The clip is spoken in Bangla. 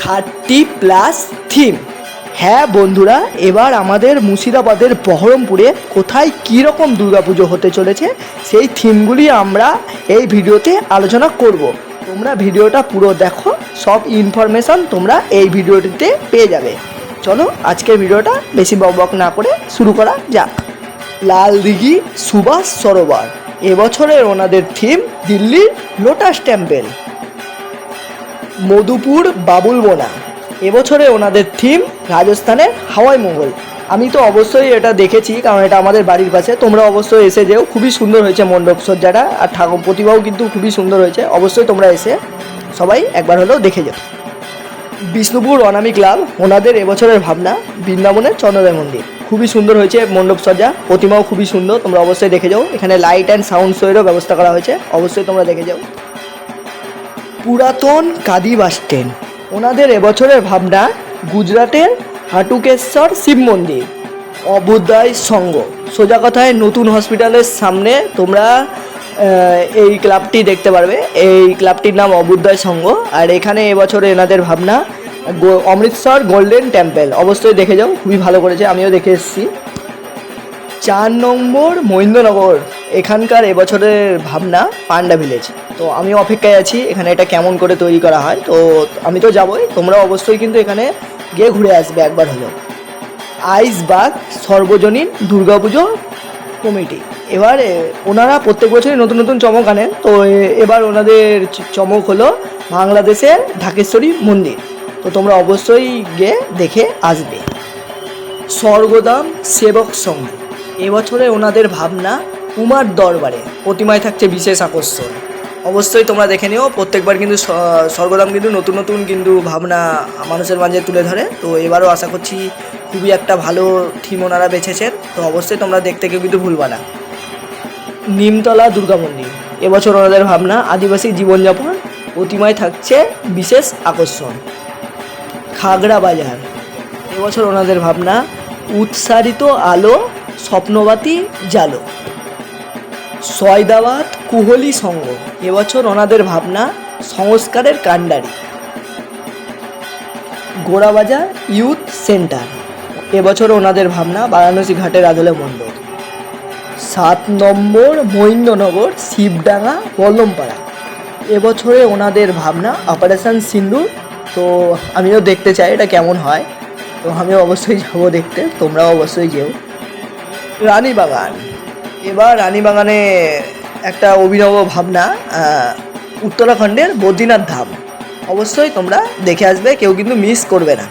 30+ থিম। হ্যাঁ বন্ধুরা, এবার আমাদের মুর্শিদাবাদের বহরমপুরে কোথায় কীরকম দুর্গাপুজো হতে চলেছে সেই থিমগুলি আমরা এই ভিডিওতে আলোচনা করব। তোমরা ভিডিওটা পুরো দেখো, সব ইনফরমেশন তোমরা এই ভিডিওটিতে পেয়ে যাবে। চলো আজকের ভিডিওটা বেশি বকবক না করে শুরু করা যাক। লাল দিঘি সুভাষ সরোবর, এবছরের ওনাদের থিম দিল্লির লোটাস টেম্পল। মধুপুর বাবুলবোনা, এবছরে ওনাদের থিম রাজস্থানের হাওয়াই মহল। আমি তো অবশ্যই এটা দেখেছি, কারণ এটা আমাদের বাড়ির পাশে। তোমরা অবশ্যই এসে যেও, খুবই সুন্দর হয়েছে মণ্ডপ সজ্জাটা, আর ঠাকুর প্রতিমাও কিন্তু খুবই সুন্দর হয়েছে। অবশ্যই তোমরা এসে সবাই একবার হলেও দেখে যাও। বিষ্ণুপুর অনামি ক্লাব, ওনাদের এবছরের ভাবনা বৃন্দাবনের চন্দ্রদয় মন্দির। খুবই সুন্দর হয়েছে মণ্ডপ সজ্জা, প্রতিমাও খুবই সুন্দর, তোমরা অবশ্যই দেখে যাও। এখানে লাইট অ্যান্ড সাউন্ড শোয়েরও ব্যবস্থা করা হয়েছে, অবশ্যই তোমরা দেখে যাও। পুরাতন কাদি বাস স্ট্যান্ড, ওনাদের এবছরের ভাবনা গুজরাটের হাটুকেশ্বর শিব মন্দির। অভ্যুদয় সংঘ, সোজা কথায় নতুন হসপিটালের সামনে তোমরা এই ক্লাবটি দেখতে পারবে। এই ক্লাবটির নাম অভ্যুদয় সংঘ, আর এখানে এবছরে এনাদের ভাবনা অমৃতসর গোল্ডেন টেম্পল। অবশ্যই দেখে যাও, খুবই ভালো করেছে, আমিও দেখে এসেছি। 4 নম্বর মহেন্দ্রনগর, এখানকার এবছরের ভাবনা পান্ডা ভিলেজ। তো আমিও অপেক্ষায় আছি এখানে এটা কেমন করে তৈরি করা হয়। তো আমি তো যাবোই, তোমরা অবশ্যই কিন্তু এখানে গিয়ে ঘুরে আসবে একবার হলো। আইসবাগ সর্বজনীন দুর্গাপুজো কমিটি, এবারে ওনারা প্রত্যেক বছরই নতুন নতুন চমক আনেন। তো এবার ওনাদের চমক হলো বাংলাদেশের ঢাকেশ্বরী মন্দির। তো তোমরা অবশ্যই গিয়ে দেখে আসবে। স্বর্গদাম সেবক সংঘ, এবছরে ওনাদের ভাবনা উমার দরবারে, প্রতিমায় থাকছে বিশেষ আকর্ষণ। অবশ্যই তোমরা দেখে নিও, প্রত্যেকবার কিন্তু স্বর্গদাম কিন্তু নতুন নতুন কিন্তু ভাবনা মানুষের মাঝে তুলে ধরে। তো এবারও আশা করছি খুবই একটা ভালো থিম ওনারা বেছেছেন, তো অবশ্যই তোমরা দেখতে কেউ কিন্তু ভুলবা না। নিমতলা দুর্গা মন্দির, এবছর ওনাদের ভাবনা আদিবাসী জীবনযাপন, প্রতিমায় থাকছে বিশেষ আকর্ষণ। খাগড়া বাজার, এবছর ওনাদের ভাবনা উৎসারিত আলো স্বপ্নবাতী জালো। সয়দাবাদ কুহলি সংঘ, এবছর ওনাদের ভাবনা সংস্কারের কাণ্ডারি। গোড়াবাজার ইউথ সেন্টার, এবছর ওনাদের ভাবনা বারাণসী ঘাটের আদলে মণ্ডপ। 7 নম্বর মহেন্দ্রনগর শিবডাঙ্গা বল্লমপাড়া, এবছরে ওনাদের ভাবনা অপারেশন সিন্দুর। তো আমিও দেখতে চাই এটা কেমন হয়, তো আমিও অবশ্যই যাবো দেখতে, তোমরাও অবশ্যই যেও। রানীবাগান, এবার রানীবাগানে একটা অভিনব ভাবনা উত্তরাখণ্ডের বদ্রীনাথ ধাম। অবশ্যই তোমরা দেখে আসবে, কেউ কিন্তু মিস করবে না।